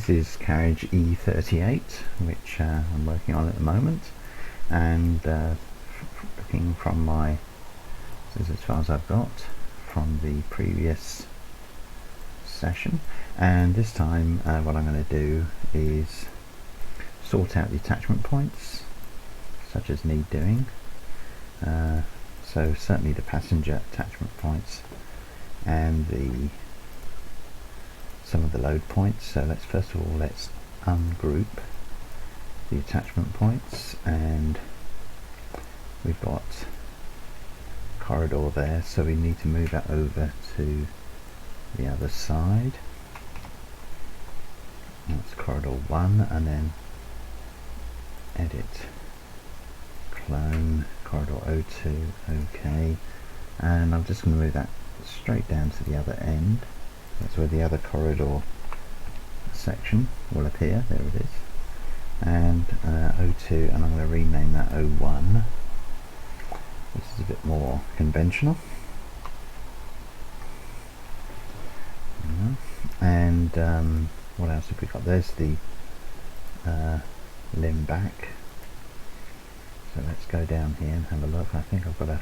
This is carriage E38, which I'm working on at the moment, and looking from my, this is as far as I've got from the previous session. And this time what I'm going to do is sort out the attachment points, such as need doing. So certainly the passenger attachment points and some of the load points. So let's first of all ungroup the attachment points, and we've got corridor there, so we need to move that over to the other side. That's corridor 1, and then edit, clone, corridor 02, OK, and I'm just going to move that straight down to the other end. That's where the other corridor section will appear. There it is. And 02, and I'm going to rename that 01, which is a bit more conventional. And what else have we got? There's the limb back. So let's go down here and have a look. I think I've got to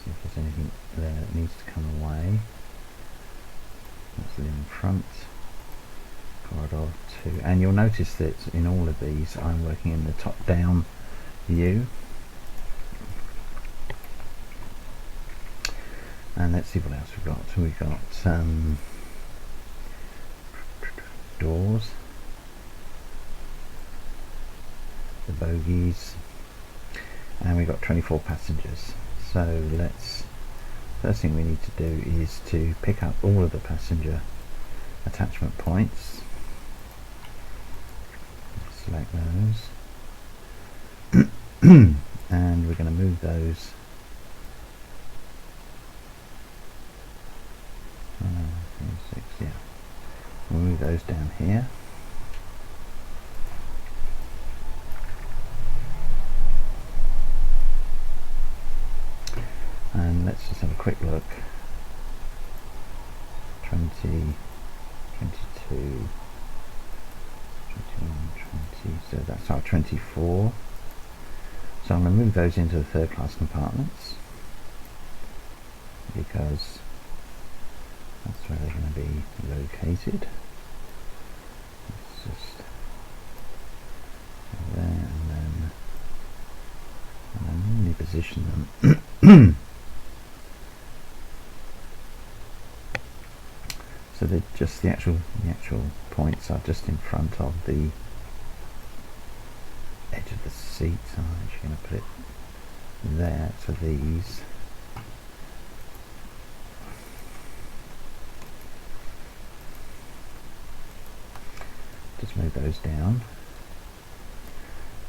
see if there's anything there that needs to come away. That's limb front, corridor 2, and you'll notice that in all of these I'm working in the top down view. And let's see what else we've got. So we've got doors, the bogies, and we've got 24 passengers. So first thing we need to do is to pick up all of the passenger attachment points. Select those and we're going to move those we'll move those down here. And let's just have a quick look. 20, 22, 21, 20, so that's our 24. So I'm going to move those into the third class compartments, because that's where they're going to be located. Let's just go there, and then normally position them so they're just the actual points are just in front of the edge of the seat. So I'm actually going to put it there for these. Just move those down.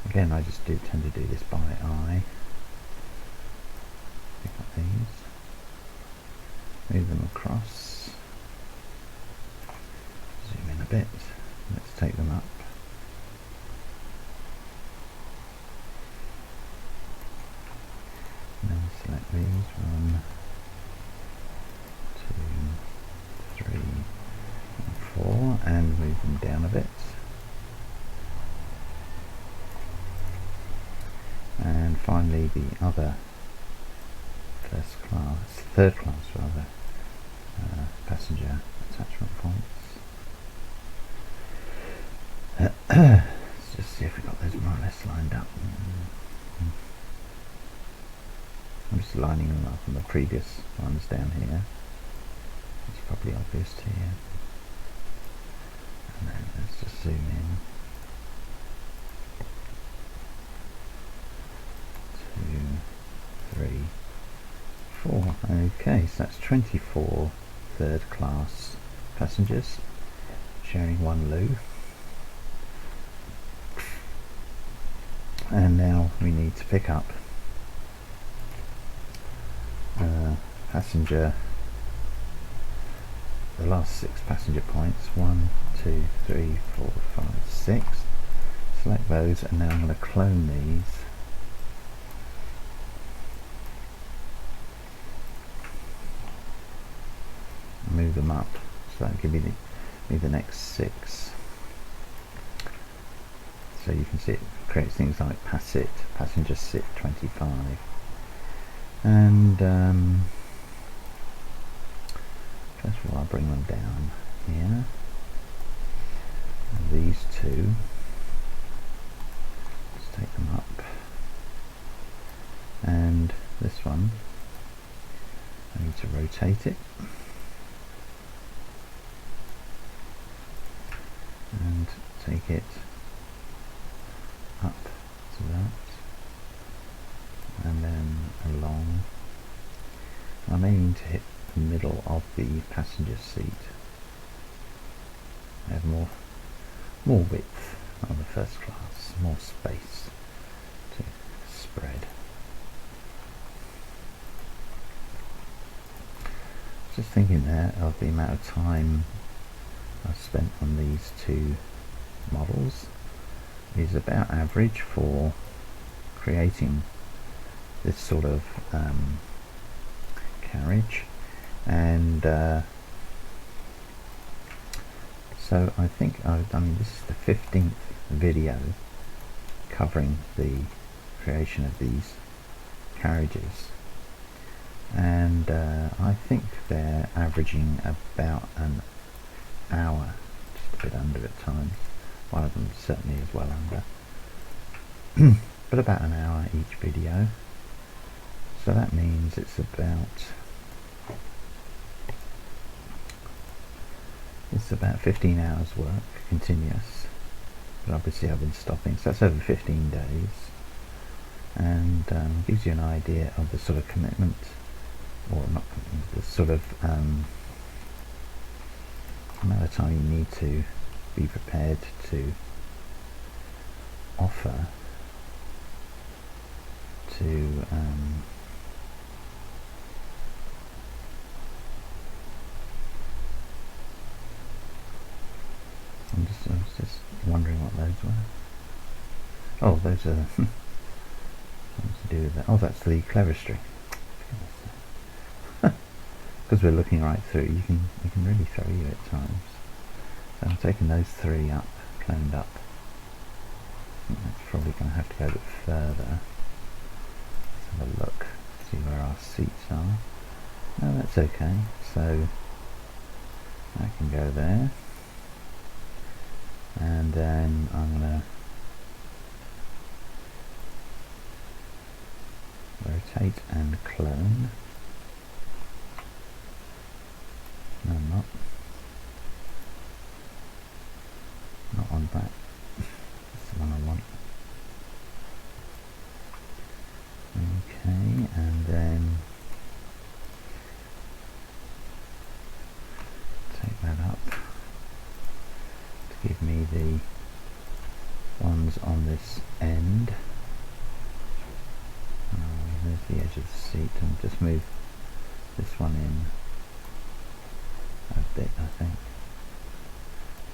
Again, I just tend to do this by eye. Pick up these, move them across, zoom in a bit, let's take them up. And then select these, 1, 2, 3, and 4, and move them down a bit. And finally the other third class rather, passenger attachment points. Let's just see if we got those more or less lined up. I'm just lining them up on the previous ones down here. It's probably obvious to you. And then let's just zoom in. 2, 3, 4. Okay, so that's 24 third class passengers sharing one loo. And now we need to pick up the last 6 passenger points. 1, 2, 3, 4, 5, 6. Select those, and now I'm going to clone these. Move them up, so that'll give you be the next 6. So you can see it creates things like passenger sit 25, and first of all I'll bring them down here, and these two, let's take them up, and this one I need to rotate it and take it up to that, and then along. I'm aiming to hit the middle of the passenger seat. I have more width on the first class, more space to spread. Just thinking there of the amount of time I've spent on these two models is about average for creating this sort of carriage, and so I think I mean this is the 15th video covering the creation of these carriages, and I think they're averaging about an hour, just a bit under at times. One of them certainly is well under, but about an hour each video. So that means it's about 15 hours work continuous, but obviously I've been stopping, so that's over 15 days, and gives you an idea of the sort of commitment, or not commitment, the sort of amount of time you need to be prepared to offer to I was just wondering what those were. Oh, those are something to do with that. Oh, that's the cleverstry. Because we're looking right through, you can really throw you at times. So I'm taking those 3 up, cloned up. I think that's probably going to have to go a bit further. Let's have a look, see where our seats are. No, that's okay. So I can go there, and then I'm going to rotate and clone. No, I'm not. Not on that. That's the one I want. Okay, and then take that up to give me the ones on this end. There's the edge of the seat, and just move this one in a bit, I think.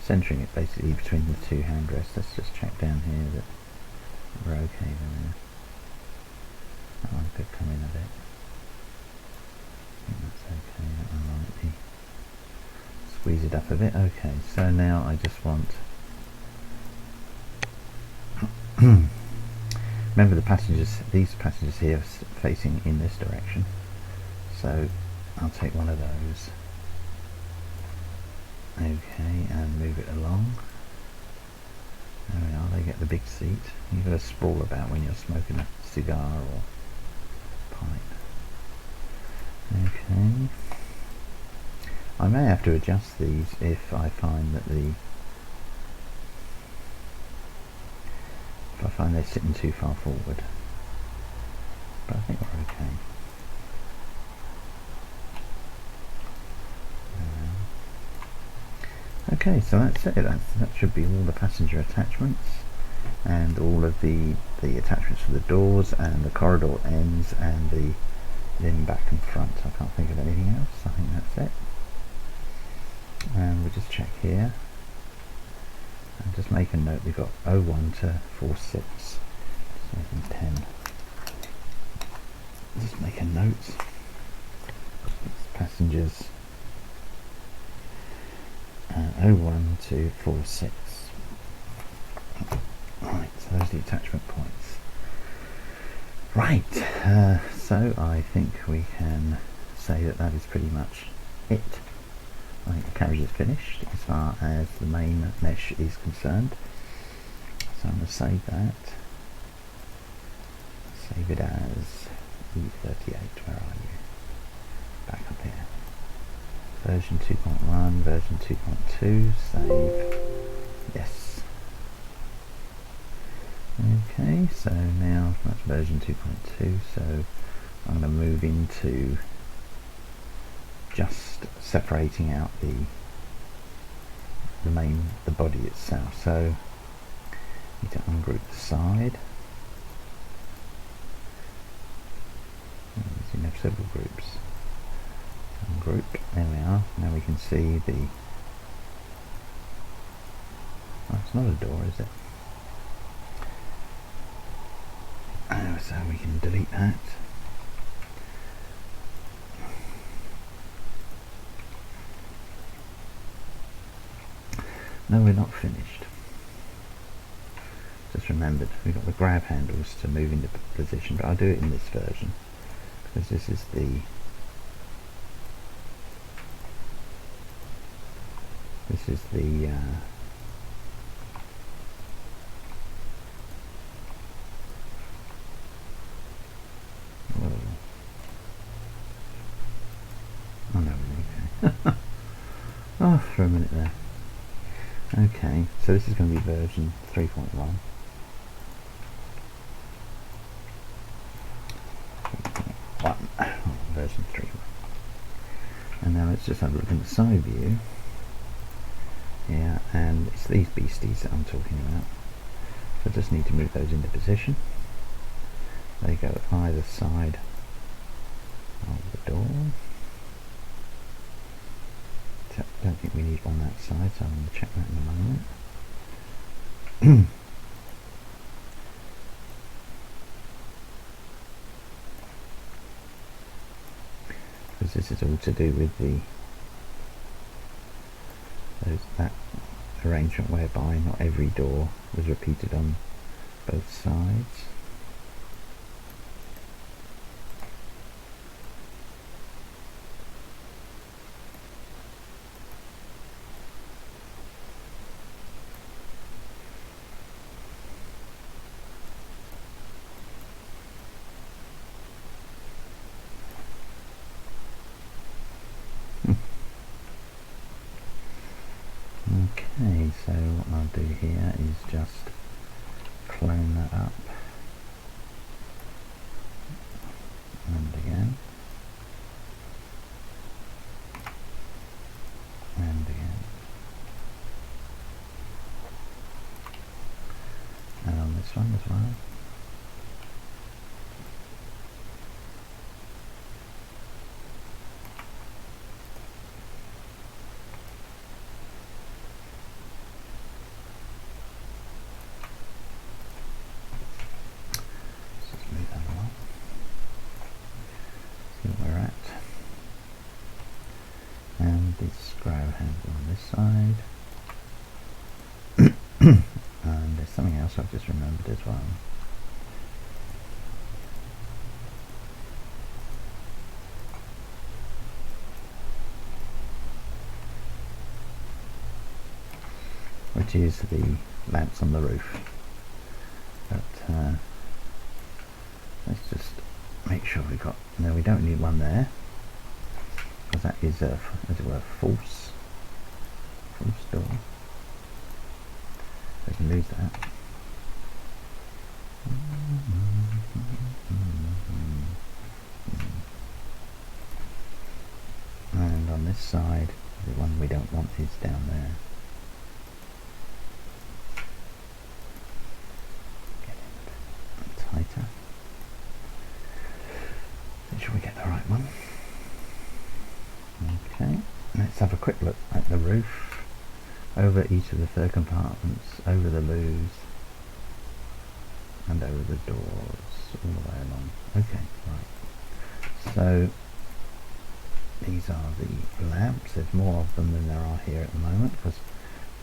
Centering it basically between the 2 handrests. Let's just check down here that we're okay there. That one could come in a bit. I think that's okay. That one might be. Squeeze it up a bit. Okay, so now I just want. Remember the passengers, these passengers here are facing in this direction. So I'll take one of those. Okay, and move it along. There we are, they get the big seat. You've got to sprawl about when you're smoking a cigar or pipe. Okay. I may have to adjust these if I find that they're sitting too far forward. But I think we're okay. Okay, so that's it. That should be all the passenger attachments, and all of the attachments for the doors and the corridor ends and the limb back and front. I can't think of anything else. I think that's it. And we'll just check here and just make a note. We've got 01 to 46, 10. Just make a note. Passengers 01246. Right, so those are the attachment points. Right, so I think we can say that that is pretty much it. I think the carriage is finished as far as the main mesh is concerned. So I'm going to save that. Save it as E38. Where are you? Back up here. Version 2.1, version 2.2. Save. Yes. Okay, so now that's version 2.2. So I'm going to move into just separating out the body itself. So need to ungroup the side. You can have several groups. Ungroup, there we are. Now we can see the, oh, it's not a door, is it? Oh, so we can delete that. No, we're not finished. Just remembered, we've got the grab handles to move into position, but I'll do it in this version because this is the oh no, okay. Oh, for a minute there. Okay, so this is going to be version 3.1. Version 3. And now let's just have a look at the side view. Yeah, and it's these beasties that I'm talking about. So I just need to move those into position. They go either side of the door. Don't think we need one that side, so I'm going to check that in a moment. Because this is all to do with that arrangement whereby not every door was repeated on both sides. Okay, so what I'll do here is just clone that up and again and again, and on this one as well. And this grab handle on this side. And there's something else I've just remembered as well. Which is the lamps on the roof. But let's just make sure we've got, no, we don't need one there. Because that is a, as it were, false door. We can lose that. And on this side, the one we don't want is down there. Get it tighter. Make sure we get the right one. Okay, let's have a quick look at the roof, over each of the third compartments, over the loos, and over the doors, all the way along. Okay, right. So, these are the lamps. There's more of them than there are here at the moment, because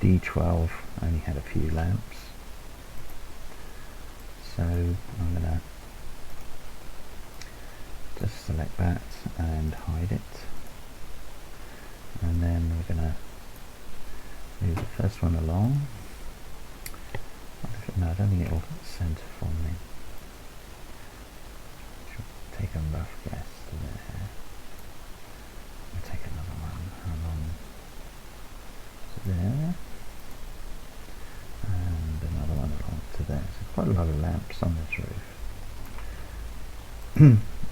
D12 only had a few lamps, so I'm going to just select that and hide it, and then we're going to move the first one along. No, I don't think it will centre for me. Should take a rough guess to there. I'll take another one along to there, and another one along to there. So quite a lot of lamps on this roof.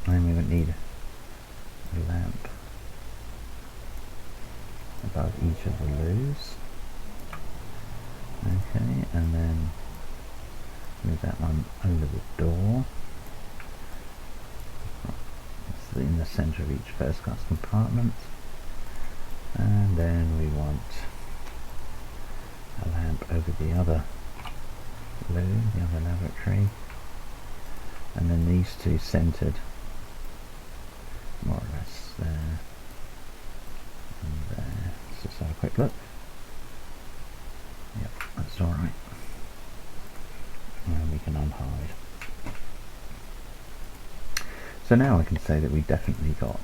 And we would need a lamp above each of the loos. Okay, and then move that one over the door. It's in the centre of each first class compartment. And then we want a lamp over the other loo, the other lavatory. And then these two centred more or less there and there. Let's just have a quick look. Yep, that's alright. And we can unhide. So now I can say that we definitely got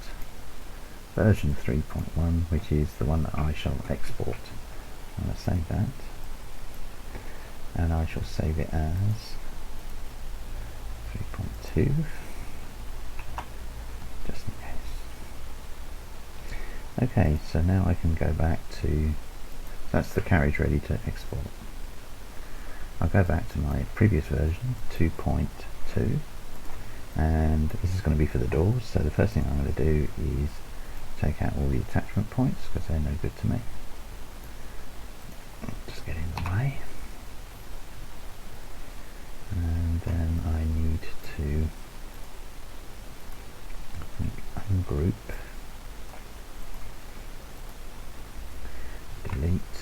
version 3.1, which is the one that I shall export. I'm going to save that, and I shall save it as 3.2, just in case. Okay, so now I can go back to, that's the carriage ready to export. I'll go back to my previous version, 2.2, and this is going to be for the doors. So the first thing I'm going to do is take out all the attachment points, because they're no good to me. Just get in the way. And then I need to ungroup, delete.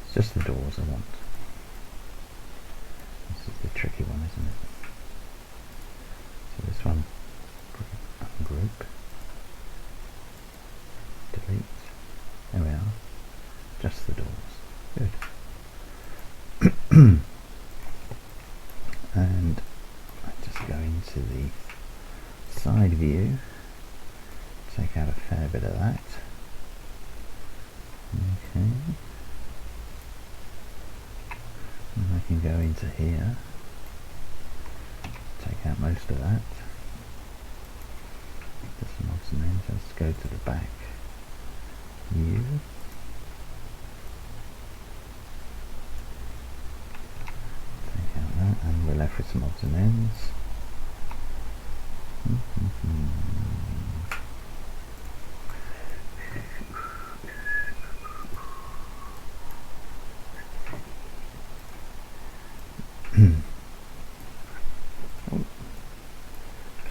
It's just the doors I want. This is the tricky one, isn't it? So this one, ungroup, delete. There we are. Just the doors. Good. And I just go into the side view, take out a fair bit of that. Okay. And I can go into here, take out most of that. Just some odds and ends. Let's go to the back view. Take out that, and we're left with some odds and ends. Oh, for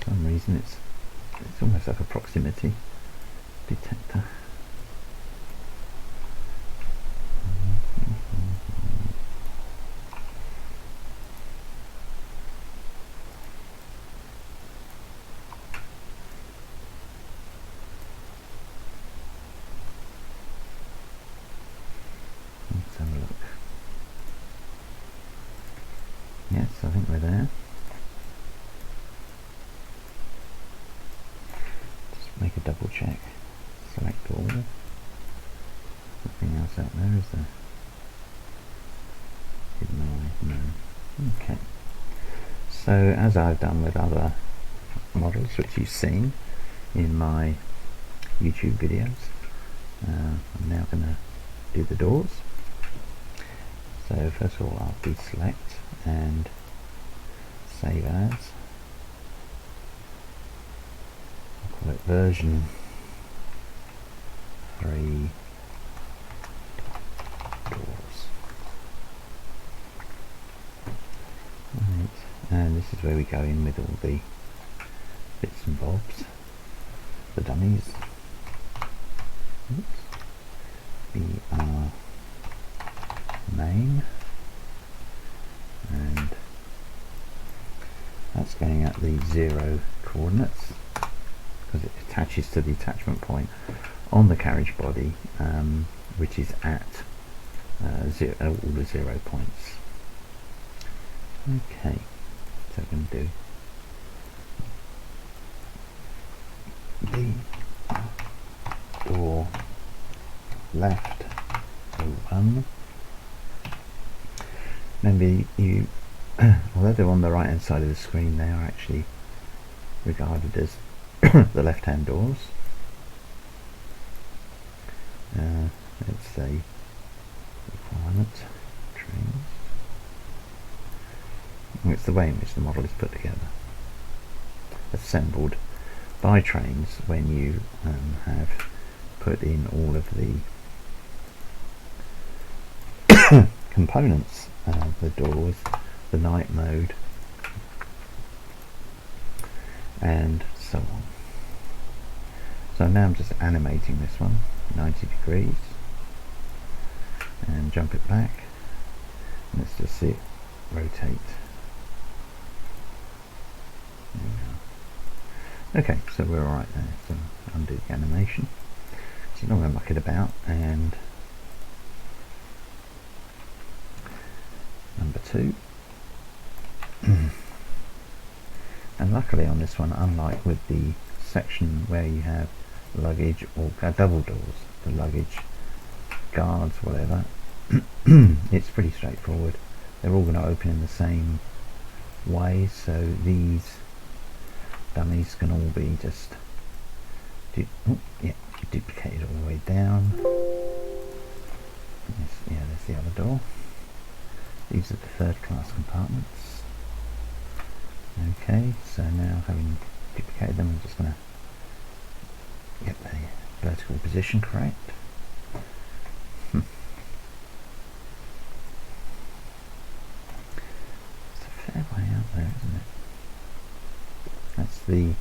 some reason it's almost like a proximity detector. Let's have a look. Yes, I think we're there. Just make a double check. Select all. Nothing else out there, is there? Hidden away? No. Okay. So as I've done with other models which you've seen in my YouTube videos, I'm now going to do the doors. So first of all I'll deselect and save as. I'll call it version 3 doors. Right, and this is where we go in with all the bits and bobs, the dummies. Oops. BR main, and that's going at the 0 coordinates because it attaches to the attachment point on the carriage body which is at all the 0 points. Okay, so I'm going to do the door left 01. Remember, you although they're on the right hand side of the screen, they are actually regarded as the left hand doors. Let's say requirement trains. It's the way in which the model is put together, assembled by trains when you have put in all of the components, the doors, the night mode, and so on. So now I'm just animating this one 90 degrees and jump it back. Let's just see it rotate. There we go. Okay, so we're alright there. So undo the animation. So I'm not going to muck it about. And number 2. And luckily on this one, unlike with the section where you have luggage or double doors, the luggage, guards, whatever, it's pretty straightforward. They're all going to open in the same way, so these dummies can all be just duplicated all the way down. There's the other door. These are the third class compartments. Okay, so now having duplicated them, I'm just going to get the vertical position correct. It's a fair way out there, isn't it? That's the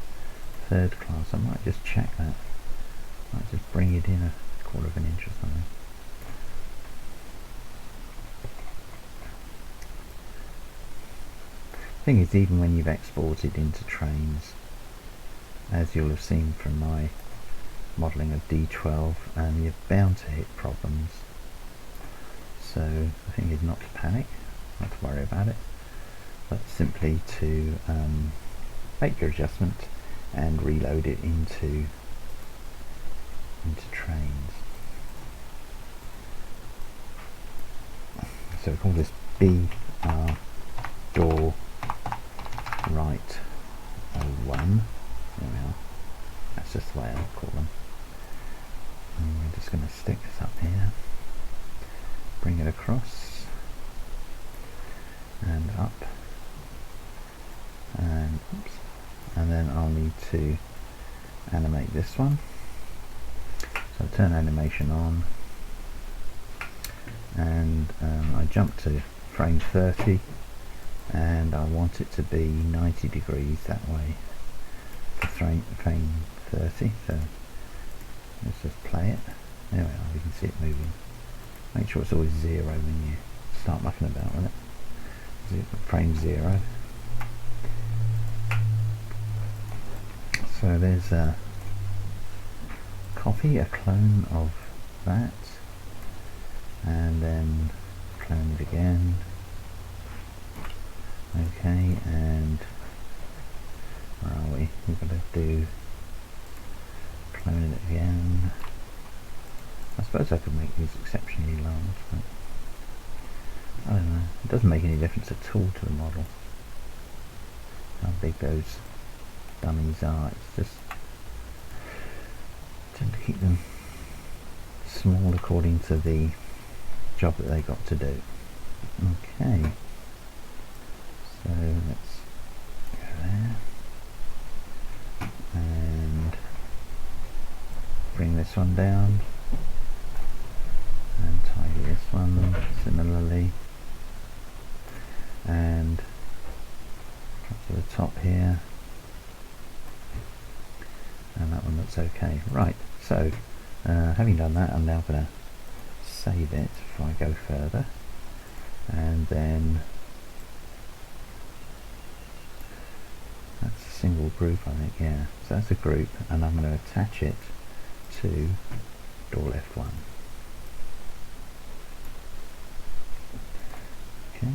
third class. I might just check that. I might just bring it in a quarter of an inch or something. Thing is, even when you've exported into trains, as you'll have seen from my modelling of D12, you're bound to hit problems. So the thing is not to panic, not to worry about it, but simply to make your adjustment and reload it into trains. So we call this BR door right 01. There we are. That's just the way I'll call them. And we're just going to stick this up here, bring it across and up, and oops, and then I'll need to animate this one. So I'll turn animation on, and I jump to frame 30, and I want it to be 90 degrees that way for frame 30. So let's just play it. There we are, you can see it moving. Make sure it's always 0 when you start mucking about with it. Frame 0. So there's a copy, a clone of that, and then clone it again. Okay, and where are we? We've got to do clone it again. I suppose I could make these exceptionally large, but I don't know. It doesn't make any difference at all to the model how big those dummies are. It's just tend to keep them small according to the job that they got to do. Okay, so let's go there and bring this one down and tidy this one similarly, and up to the top here, and that one looks okay. Right, so having done that, I'm now going to save it before I go further, and then that's a single group, I think. Yeah, so that's a group, and I'm going to attach it to door left 1. Okay.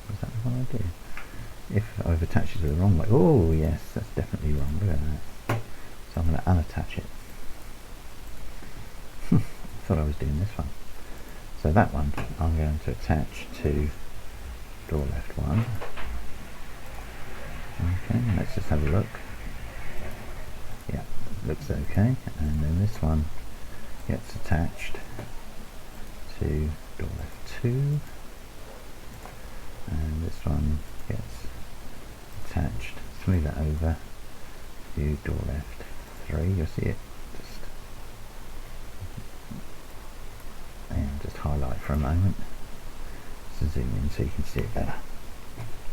Was that the one I did? If I've attached it to the wrong way. Oh yes, that's definitely wrong. Look at that. So I'm going to unattach it. I thought I was doing this one. So that one I'm going to attach to door left one. Okay, let's just have a look. Yeah, looks okay. And then this one gets attached to door left 2. And this one gets attached, smooth that over to door left 3. You'll see it just highlight for a moment. So zoom in so you can see it better.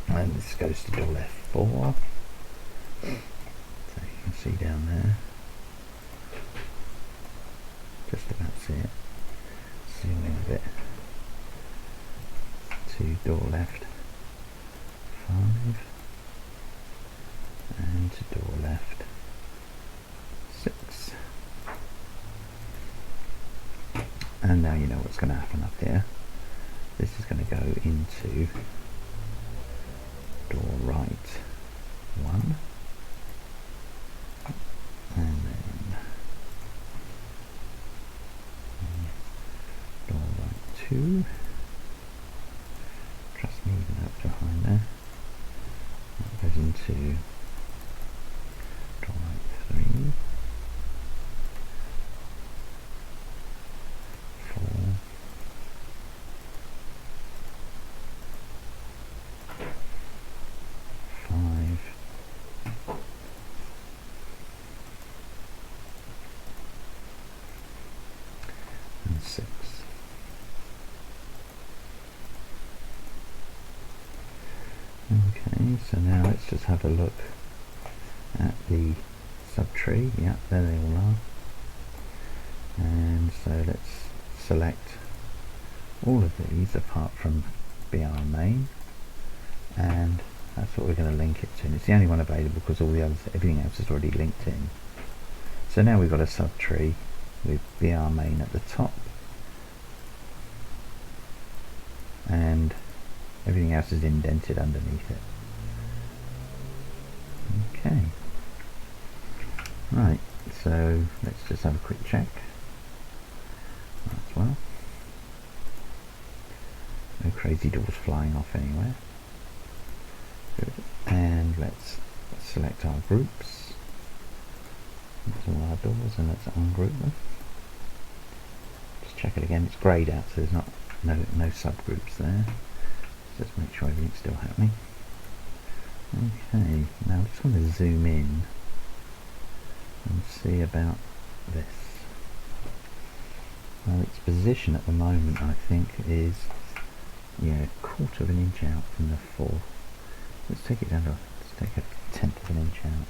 And this goes to door left 4. So you can see down there. Just about see it. Zoom in a bit. To door left 5. And to door left 6. And now you know what's going to happen up here. This is going to go into door right 1, and then door right 2. Trust me, even up behind there. That goes into door right 3, 4, 5, and 6. Okay, so now let's just have a look at the subtree. Yeah, there they all are. And so let's select all of these apart from BR main, and that's what we're going to link it to. And it's the only one available because all the others, everything else is already linked in. So now we've got a subtree with BR main at the top, and everything else is indented underneath it. Okay. Right, so let's just have a quick check as well. No crazy doors flying off anywhere. Good. And let's select our groups. That's all our doors, and let's ungroup them. Just check it again. It's greyed out, so there's no subgroups there. Just make sure everything's still happening. Okay, now I just want to zoom in and see about this. Well, its position at the moment, I think, is a quarter of an inch out from the 4th. Let's take it down to, let's take a 1/10 of an inch out.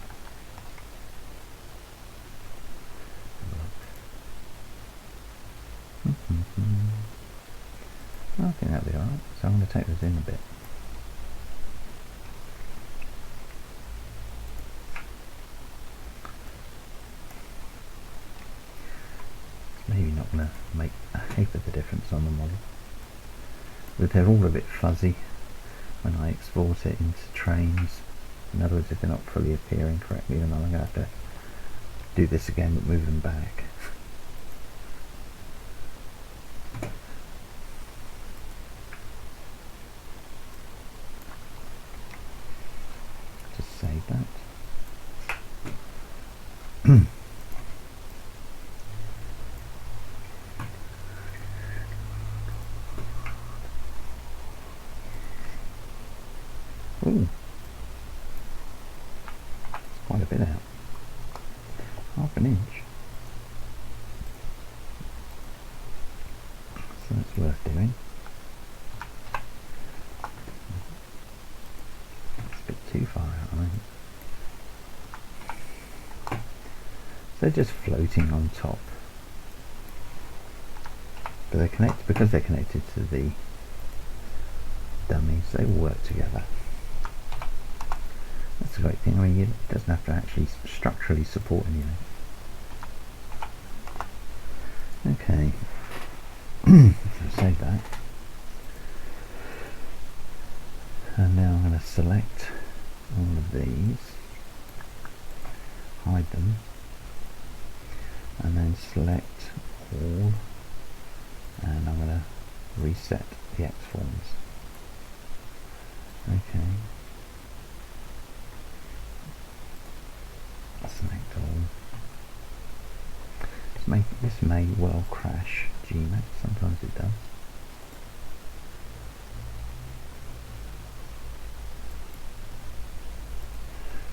I think that'll be alright, so I'm going to take this in a bit. It's maybe not going to make a heap of the difference on the model, but they're all a bit fuzzy when I export it into trains. In other words, if they're not fully appearing correctly, then I'm going to have to do this again but move them back. Just save that. Ooh, it's quite a bit out. Half an inch. So that's worth doing. It's a bit too far out, I think. So they're just floating on top. But they're connected, because they're connected to the dummies, they all work together. That's the great thing. I mean, it doesn't have to actually structurally support anything. Okay. of these, hide them, and then select all, and I'm going to reset the X forms. Okay. Select all. This may well crash Gmax, sometimes it does.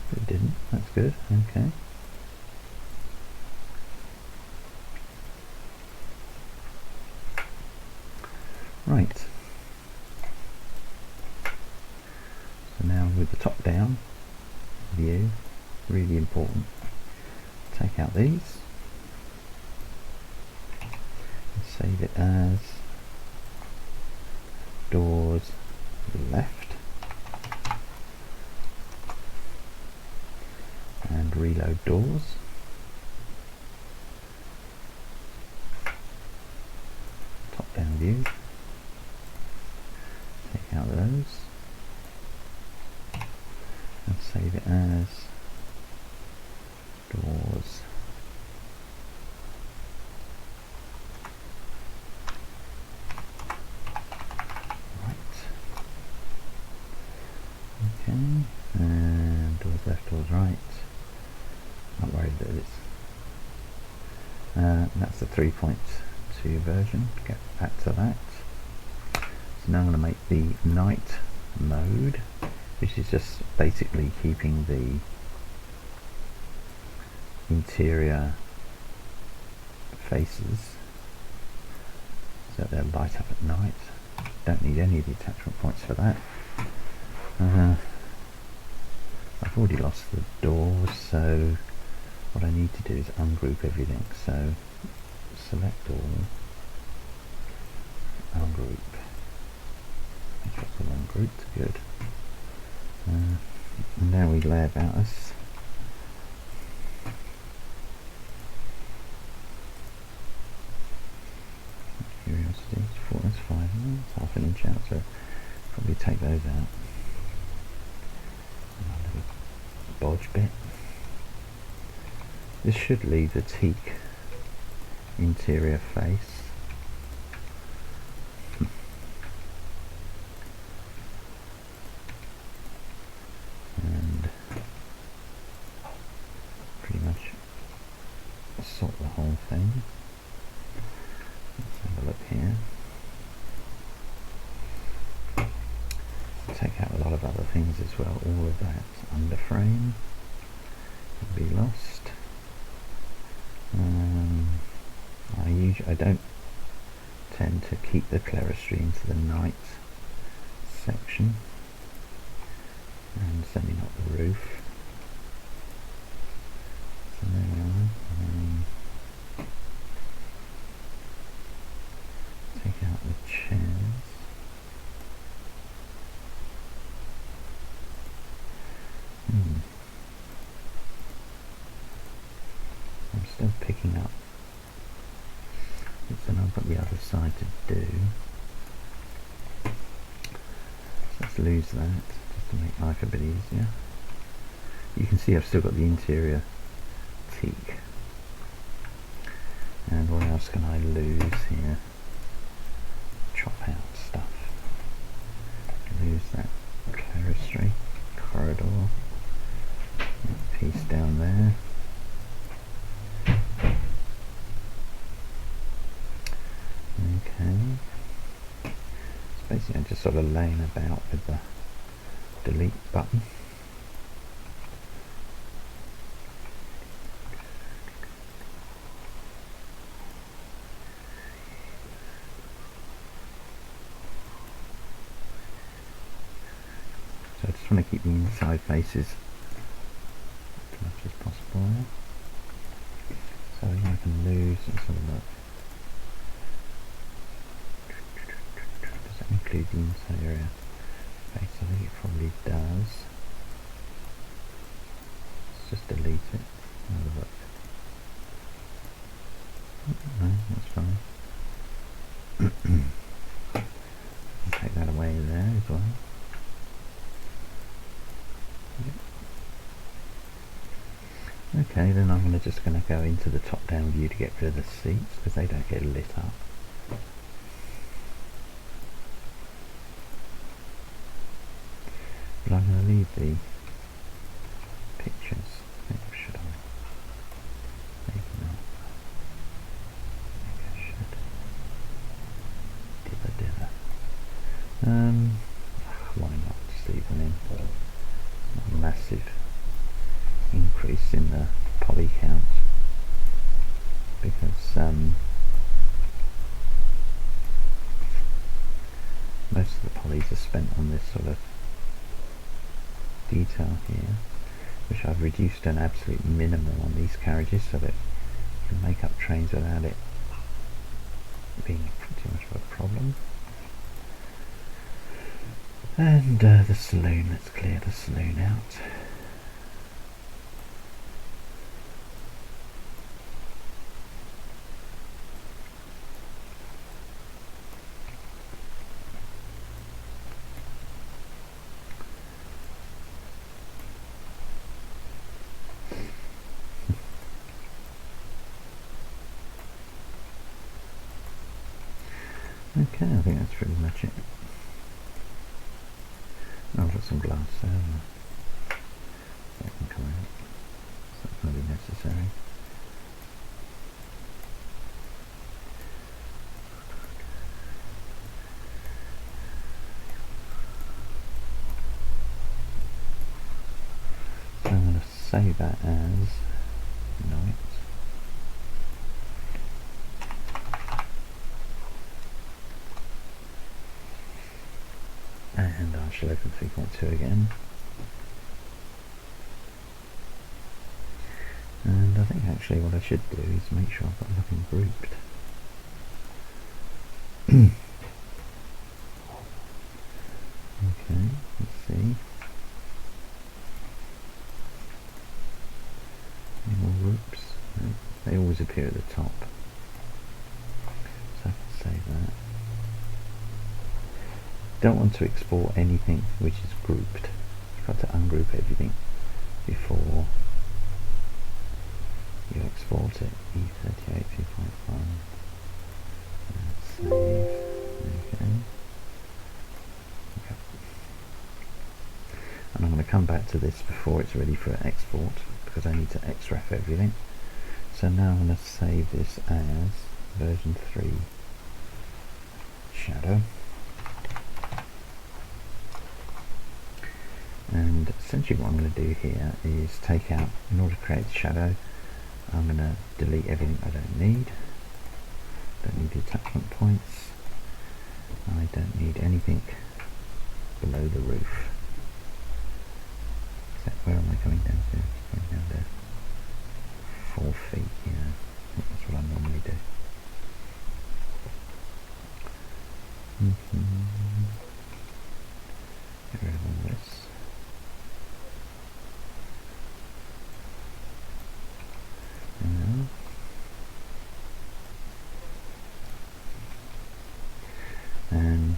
But it didn't, that's good, okay. Right. So now with the top down view, really important, take out these. Save it as doors left and reload doors. Top down view. Take out those and save it as doors and doors left, doors right. Not worried that it's that's the 3.2 version. Get back to that. So now I'm going to make the night mode, which is just basically keeping the interior faces so they'll light up at night. Don't need any of the attachment points for that. I've already lost the doors, so what I need to do is ungroup everything. So select all, ungroup. Make sure it's all ungrouped, good. And now we lay about us. Curiosity, that's 5, that's half an inch out, so probably take those out. Bodge bit. This should leave the teak interior face. And pretty much sort the whole thing. Let's have a look here. Take out a lot of other things as well. All of that under frame will be lost. I don't tend to keep the clerestory into the night section, and certainly not the roof. So there we are. Take out the chairs. I'm still picking up. So I've got the other side to do. So let's lose that, just to make life a bit easier. You can see I've still got the interior teak. And what else can I lose here? Chop out stuff. Lose that clerestory, corridor, that piece down there. Okay. So basically I'm just sort of laying about with the delete button. So I just want to keep the inside faces as much as possible. So I can lose, let's have a look. Does that include the interior face? I think it probably does. Let's just delete it. Have a look. No, that's fine. Take that away there as well. Yep. Okay, then I'm just going to go into the top-down view to get rid of the seats because they don't get lit up. But I'm going to leave the pictures. Maybe should I? Maybe not. Maybe I should. Dither. Why not? Just leave them in. Not a massive increase in the poly count because most of the polys are spent on this sort of detail here, which I've reduced to an absolute minimum on these carriages so that you can make up trains without it being too much of a problem. And the saloon, let's clear the saloon out. Okay, I think that's pretty much it. Oh, I've got some glass there. That can come out. So that's going to be necessary. So I'm going to save that as night. And I shall open 3.2 again. And I think actually what I should do is make sure I've got nothing grouped. Okay, let's see. Any more groups? No, they always appear at the top. So I can save that. Don't want to export anything which is grouped. You've got to ungroup everything before you export it. E38 2.1. Save. Okay. And I'm going to come back to this before it's ready for export because I need to extract everything. So now I'm going to save this as version 3 shadow. And essentially what I'm going to do here is take out, in order to create the shadow, I'm going to delete everything I don't need. Don't need the attachment points. I don't need anything below the roof. Except where am I coming down to? Going down to 4 feet, yeah. I think that's what I normally do. Get rid of all this. And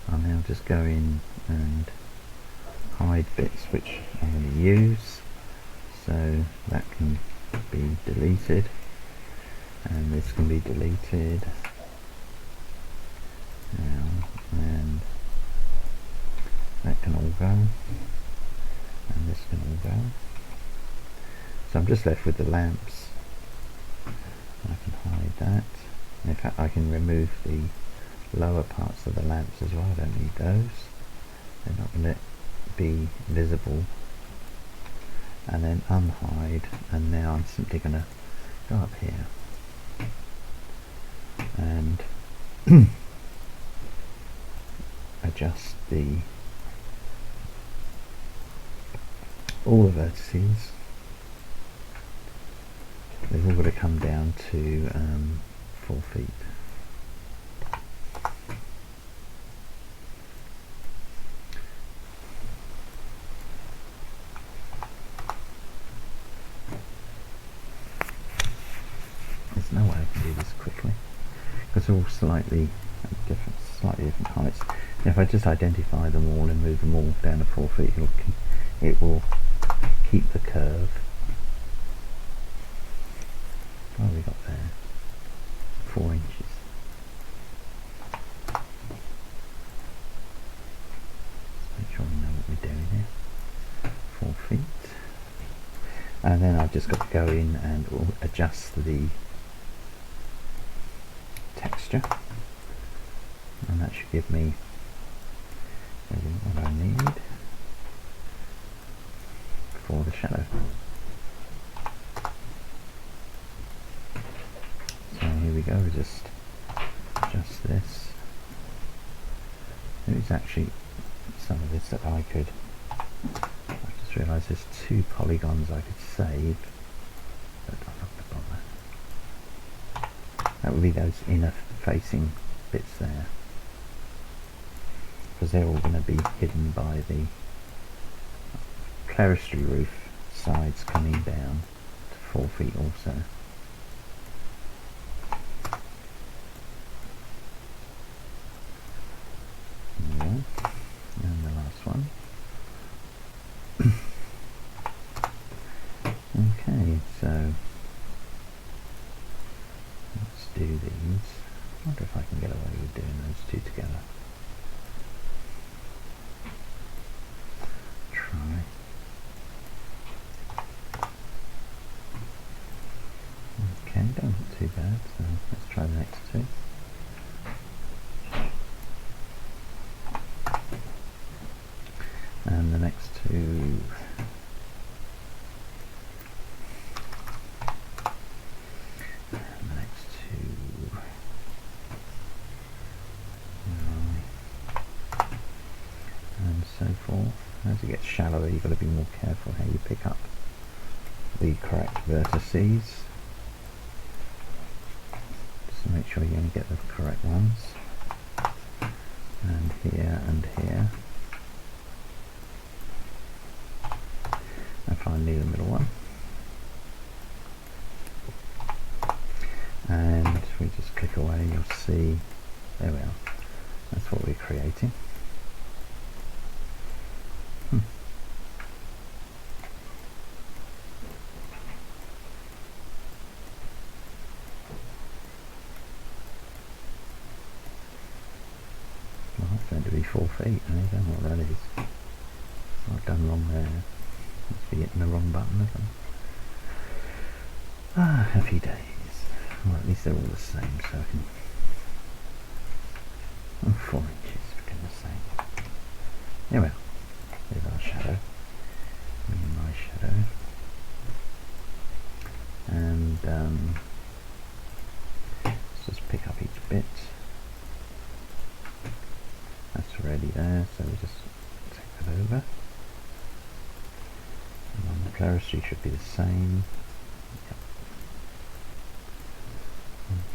I'll now just go in and hide bits which I'm going to use, so that can be deleted and this can be deleted now, and that can all go and this can all go. So I'm just left with the lamps. I can hide that. In fact, I can remove the lower parts of the lamps as well. I don't need those. They're not going to be visible. And then unhide. And now I'm simply going to go up here and adjust all the vertices. They've all got to come down to 4 feet. There's no way I can do this quickly because they're all slightly different heights. If I just identify them all and move them all down to 4 feet, it will keep the curve. What have we got there? 4 inches. Let's make sure we know what we're doing here. 4 feet. And then I've just got to go in and adjust the texture, and that should give me what I need for the shadow. So here we go, just adjust this. There's actually some of this that I could, I just realised there's 2 polygons I could save, but I'm not going to bother. That would be those inner facing bits there, because they're all going to be hidden by the clerestory roof sides coming down to 4 feet also. Yeah. And the last one. Okay, so let's do these. I wonder if I can get away with doing those 2 together. Try. Okay, don't look too bad, so let's try the next 2. And the next 2. So forth. As it gets shallower, you've got to be more careful how you pick up the correct vertices, just to make sure you only get the correct ones. And here and here, and finally the middle one. And we just click away, you'll see, there we are, that's what we're creating. Well, that's going to be 4 feet, I don't know what that is. I've done wrong there. Must be hitting the wrong button, have I? Ah, happy days. Well, at least they're all the same, so I can... Oh, 4 inches, for goodness sake. There we are. There's our shadow. Me and my shadow. And let's just pick up each bit. That's already there, so we just take that over. And on the clerestory should be the same. Yep.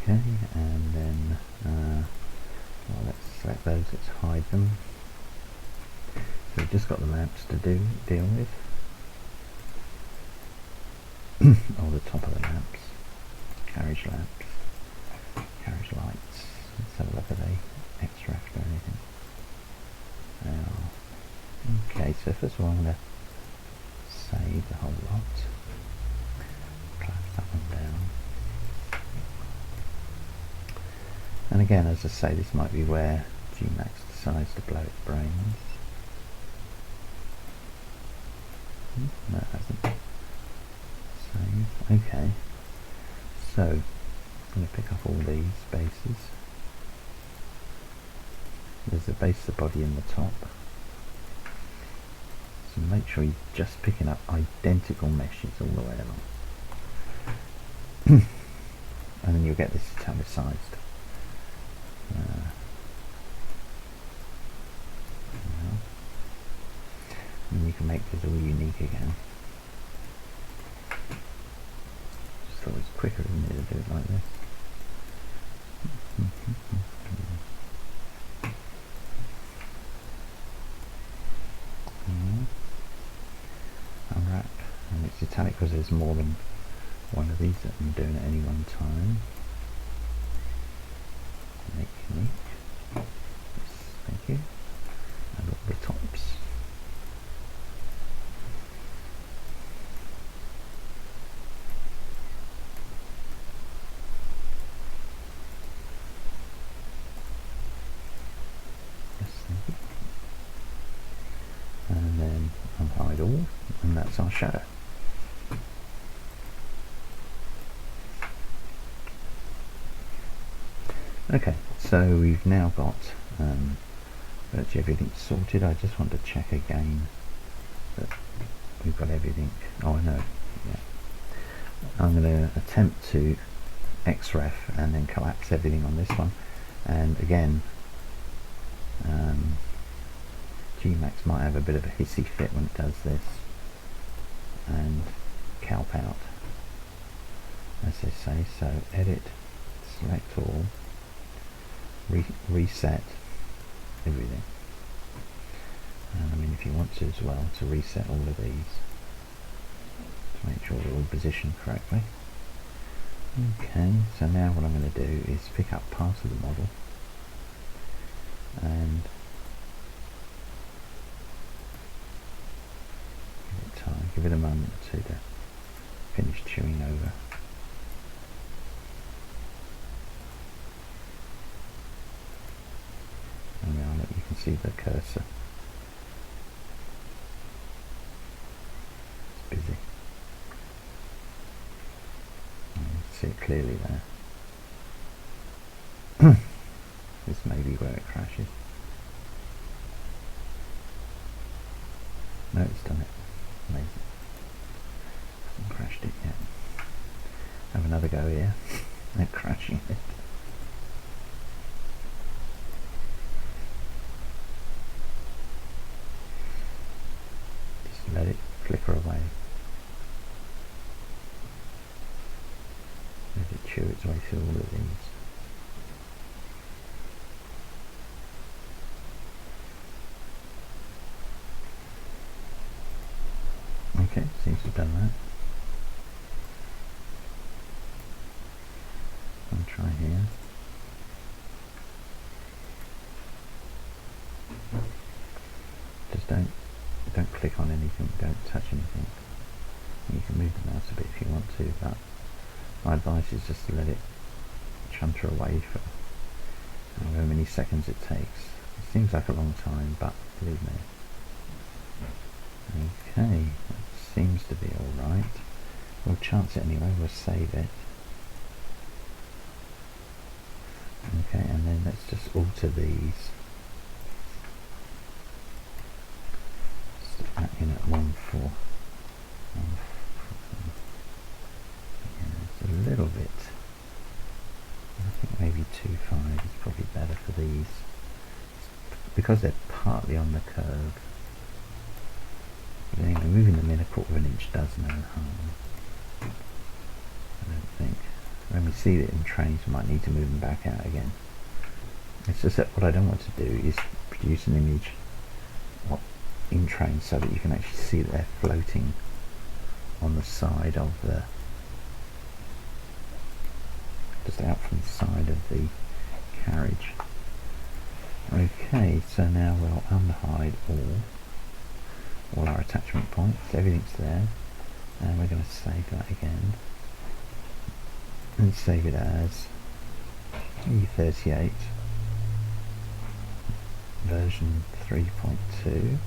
Okay, and then well, let's select those, let's hide them. So we've just got the lamps to deal with. Or the top of the lamps. Carriage lamps. Carriage lights. Let's have a look at the extract or anything. Okay, so first of all I'm going to save the whole lot. Collapse that one down. And again, as I say, this might be where Gmax decides to blow its brains. No, it hasn't. Save. Okay. So, I'm going to pick up all these bases. There's the base of the body in the top. So make sure you're just picking up identical meshes all the way along. And then you'll get this italicized. And you can make this all unique again. Just thought it was quicker, isn't it, to do it like this. Unwrap, and it's italic because there's more than one of these that I'm doing at any one time. Make unique. Yes, thank you. And all the tops. and that's our shadow. Okay, so we've now got virtually everything sorted. I just want to check again that we've got everything. Oh, I know. Yeah. I'm going to attempt to xref and then collapse everything on this one, and again Gmax might have a bit of a hissy fit when it does this, and calp out, as they say. So edit, select all, reset everything, and I mean if you want to as well, to reset all of these to make sure they're all positioned correctly. Okay, so now what I'm going to do is pick up part of the model and give it time, give it a moment or two to finish chewing over. And now you can see the cursor. It's busy. See it clearly there. This may be where it crashes. No, it's done it. Amazing. Hasn't crashed it yet. Have another go here at crashing it. Just let it flicker away. Let it chew its way through all of these. Okay, seems to have done that. I'll try here. Just don't click on anything, don't touch anything. You can move the mouse a bit if you want to, but my advice is just to let it chunter away for however many seconds it takes. It seems like a long time, but believe me. Okay, that seems to be alright. We'll chance it anyway, we'll save it. Okay, and then let's just alter these. Stick that in at 1.4. It's a little bit. I think maybe 2.5 is probably better for these, because they're partly on the curve. But anyway, moving them in 1/4 inch does no harm, I don't think. When we see it in trains, we might need to move them back out again. It's just that what I don't want to do is produce an image in trains so that you can actually see that they're floating on the side of the, just out from the side of the carriage. Okay, so now we'll unhide all our attachment points, everything's there, and we're going to save that again and save it as E38 version 3.2.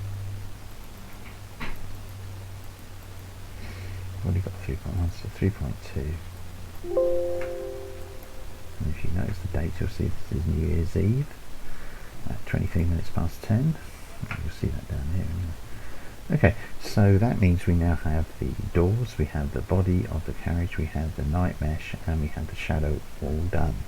I've already got 3.1, so 3.2. And if you notice the date, you'll see this is New Year's Eve at 23 minutes past 10. You'll see that down here anyway. Okay, so that means we now have the doors, we have the body of the carriage, we have the night mesh, and we have the shadow all done.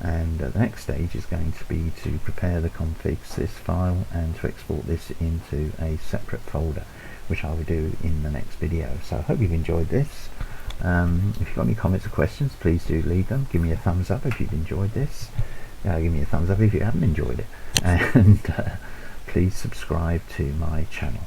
And the next stage is going to be to prepare the config.sys file and to export this into a separate folder, which I will do in the next video. So I hope you've enjoyed this. If you've got any comments or questions, please do leave them. Give me a thumbs up if you've enjoyed this. Give me a thumbs up if you haven't enjoyed it. And please subscribe to my channel.